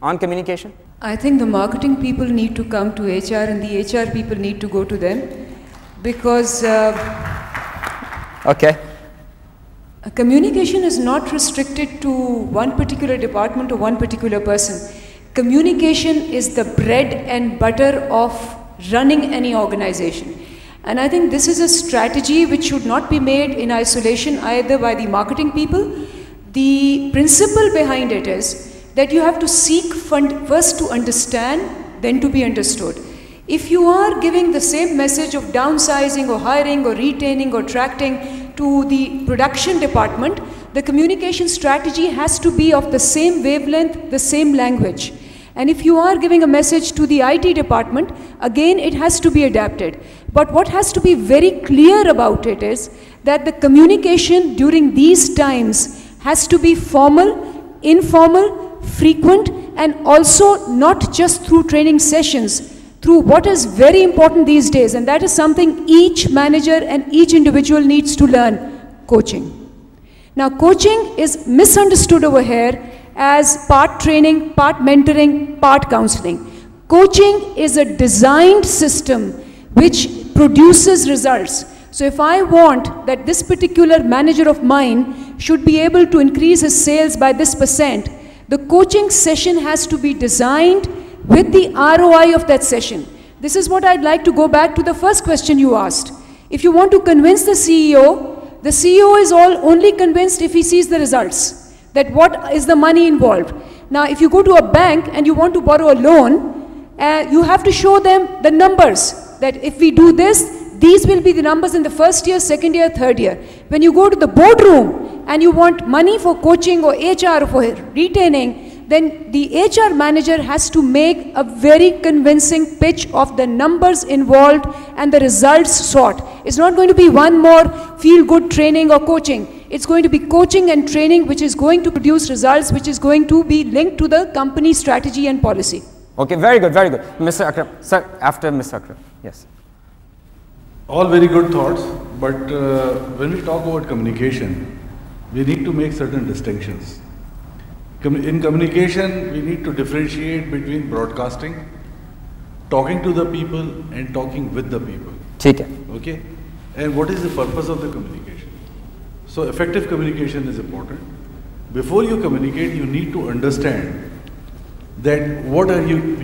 on communication? I think the marketing people need to come to HR and the HR people need to go to them, because okay. Communication is not restricted to one particular department or one particular person. Communication is the bread and butter of running any organization. And I think this is a strategy which should not be made in isolation either by the marketing people. The principle behind it is that you have to seek first to understand, then to be understood. If you are giving the same message of downsizing or hiring or retaining or attracting to the production department, the communication strategy has to be of the same wavelength, the same language. And if you are giving a message to the IT department, again it has to be adapted. But what has to be very clear about it is that the communication during these times has to be formal, informal, frequent, and also not just through training sessions, through what is very important these days, and that is something each manager and each individual needs to learn: coaching. Now, coaching is misunderstood over here as part training, part mentoring, part counseling. Coaching is a designed system which produces results. So if I want that this particular manager of mine should be able to increase his sales by this %, the coaching session has to be designed with the ROI of that session. This is what I'd like to go back to the first question you asked. If you want to convince the CEO is only convinced if he sees the results, that what is the money involved. Now, if you go to a bank and you want to borrow a loan, you have to show them the numbers, that if we do this, these will be the numbers in the first year, second year, third year. When you go to the boardroom and you want money for coaching or HR or for retaining, then the HR manager has to make a very convincing pitch of the numbers involved and the results sought. It's not going to be one more feel-good training or coaching. It's going to be coaching and training which is going to produce results, which is going to be linked to the company strategy and policy. Okay, very good, very good. Mr. Akram, sir, after Mr. Akram, yes. All very good thoughts, but when we talk about communication, we need to make certain distinctions. In communication, we need to differentiate between broadcasting, talking to the people, and talking with the people. Okay? And what is the purpose of the communication? So effective communication is important. Before you communicate, you need to understand that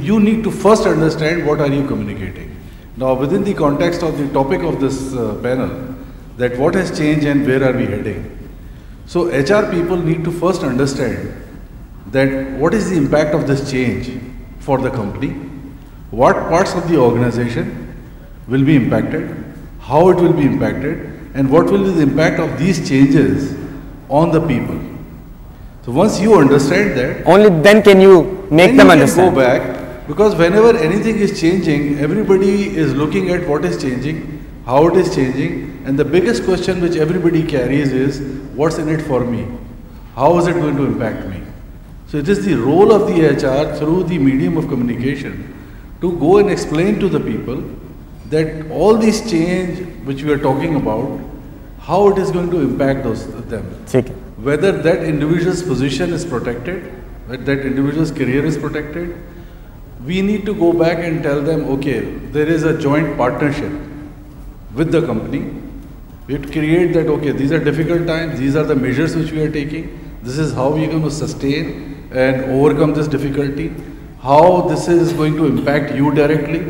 you need to first understand what are you communicating. Now, within the context of the topic of this panel, that what has changed and where are we heading? So HR people need to first understand that what is the impact of this change for the company, what parts of the organization will be impacted, how it will be impacted, and what will be the impact of these changes on the people. So once you understand that, only then can you make them understand. Go back, because whenever anything is changing, everybody is looking at what is changing, how it is changing, and the biggest question which everybody carries is, what's in it for me? How is it going to impact me? So it is the role of the HR through the medium of communication to go and explain to the people that all these change which we are talking about, how it is going to impact them. Whether that individual's position is protected, whether that individual's career is protected, we need to go back and tell them, okay, there is a joint partnership with the company. We have to create that, okay, these are difficult times, these are the measures which we are taking, this is how we are going to sustain and overcome this difficulty, how this is going to impact you directly,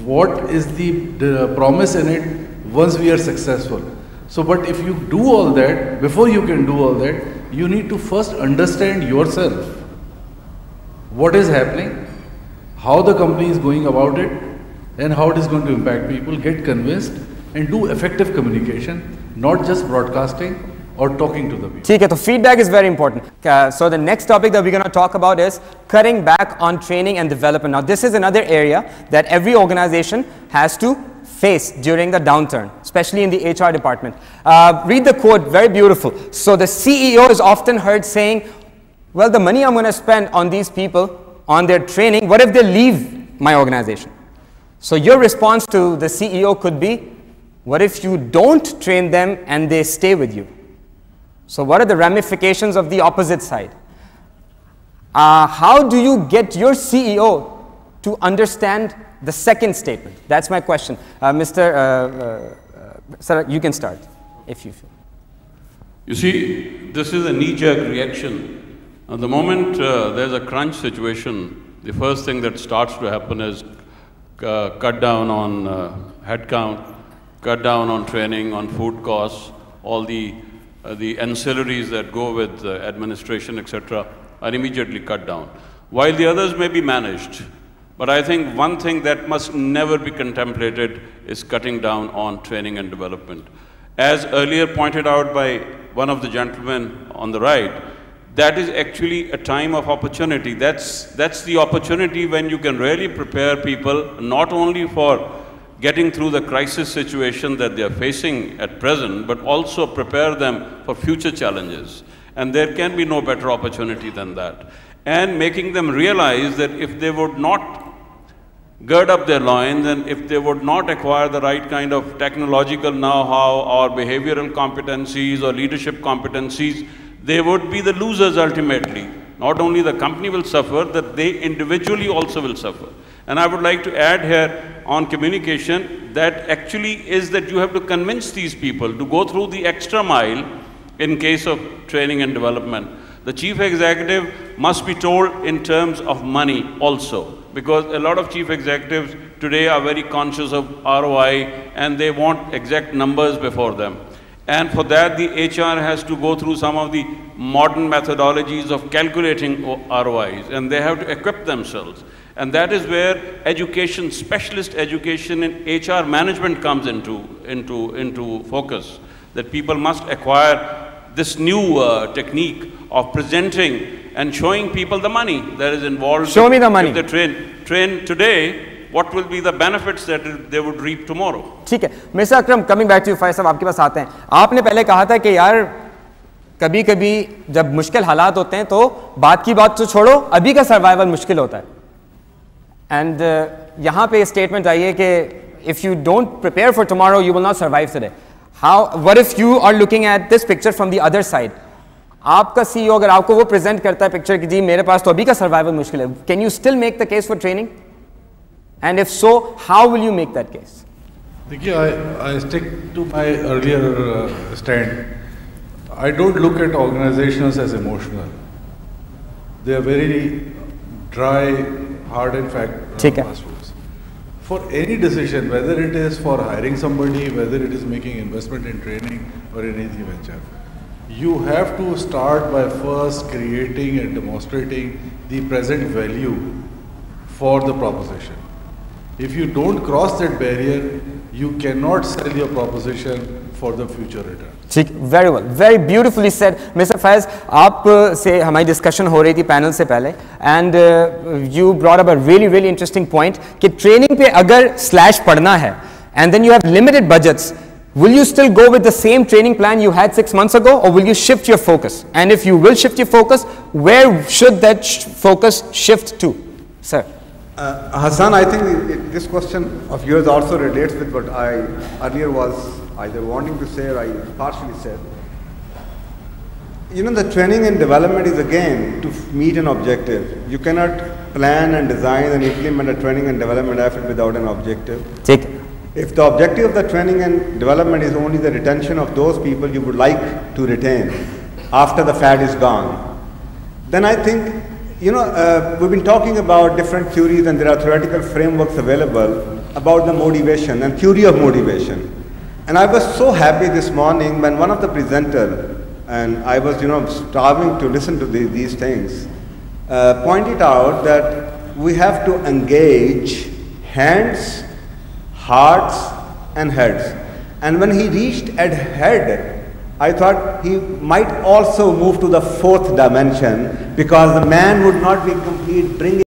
what is the promise in it once we are successful. So, but if you do all that, before you can do all that, you need to first understand yourself, what is happening, how the company is going about it, and how it is going to impact people, get convinced, and do effective communication, not just broadcasting or talking to the people. So feedback is very important. So the next topic that we're going to talk about is cutting back on training and development. Now this is another area that every organization has to face during the downturn, especially in the HR department. Read the quote, very beautiful. So the CEO is often heard saying, well, the money I'm going to spend on these people, on their training, what if they leave my organization? So your response to the CEO could be, what if you don't train them and they stay with you? So what are the ramifications of the opposite side? How do you get your CEO to understand the second statement? That's my question. Sir, you can start if you feel. You see, this is a knee-jerk reaction. At the moment there's a crunch situation, the first thing that starts to happen is cut down on headcount, cut down on training, on food costs, all the ancillaries that go with administration, etc., are immediately cut down, while the others may be managed. But I think one thing that must never be contemplated is cutting down on training and development. As earlier pointed out by one of the gentlemen on the right, that is actually a time of opportunity. That's the opportunity when you can really prepare people not only for getting through the crisis situation that they are facing at present, but also prepare them for future challenges. And there can be no better opportunity than that. And making them realize that if they would not gird up their loins and if they would not acquire the right kind of technological know-how or behavioral competencies or leadership competencies, they would be the losers ultimately. Not only the company will suffer, that they individually also will suffer. And I would like to add here on communication that actually is that you have to convince these people to go through the extra mile in case of training and development. The chief executive must be told in terms of money also, because a lot of chief executives today are very conscious of ROI and they want exact numbers before them. And for that, the HR has to go through some of the modern methodologies of calculating ROIs, and they have to equip themselves. And that is where education, specialist education in HR management comes into focus, that people must acquire this new technique of presenting and showing people the money that is involved. Show me the money. If they train today, what will be the benefits that they would reap tomorrow? ठीक है, mister Akram, coming back to you, फायज साहब आपके पास आते हैं. आपने पहले कहा था कि यार कभी-कभी जब मुश्किल हालात होते हैं तो बात की बात तो छोड़ो, अभी का सर्वाइवल मुश्किल होता है. And यहाँ पे स्टेटमेंट आई है कि if you don't prepare for tomorrow, you will not survive today. What if you are looking at this picture from the other side? आपका CEO अगर आपको वो प्रेजेंट करता है पिक्चर कि जी मेरे पास तो अभी का सर्वाइवल मुश्किल है, can you still make the case for training? And if so, how will you make that case? देखिए, I stick to my earlier stand. I don't look at organizations as emotional. They are very dry, hard and fact. For any decision, whether it is for hiring somebody, whether it is making investment in training or in any venture, you have to start by first creating and demonstrating the present value for the proposition. If you don't cross that barrier, you cannot sell your proposition for the future return. Very well, very beautifully said, Mr. Faiz. आप से हमारी discussion हो रही थी panel से पहले, and you brought up a really interesting point कि training पे अगर slash पढ़ना है, and then you have limited budgets, will you still go with the same training plan you had 6 months ago, or will you shift your focus? And if you will shift your focus, where should that focus shift to, sir? Hassan, I think this question of yours also relates with what I earlier was either wanting to say or I partially said. You know, the training and development is again to meet an objective. You cannot plan and design and implement a training and development effort without an objective. If the objective of the training and development is only the retention of those people you would like to retain after the fad is gone, then I think, you know, we've been talking about different theories and there are theoretical frameworks available about the motivation and theory of motivation. And I was so happy this morning when one of the presenters, and I was, you know, starving to listen to these things, pointed out that we have to engage hands, hearts and heads. And when he reached at head, I thought he might also move to the fourth dimension, because the man would not be complete bringing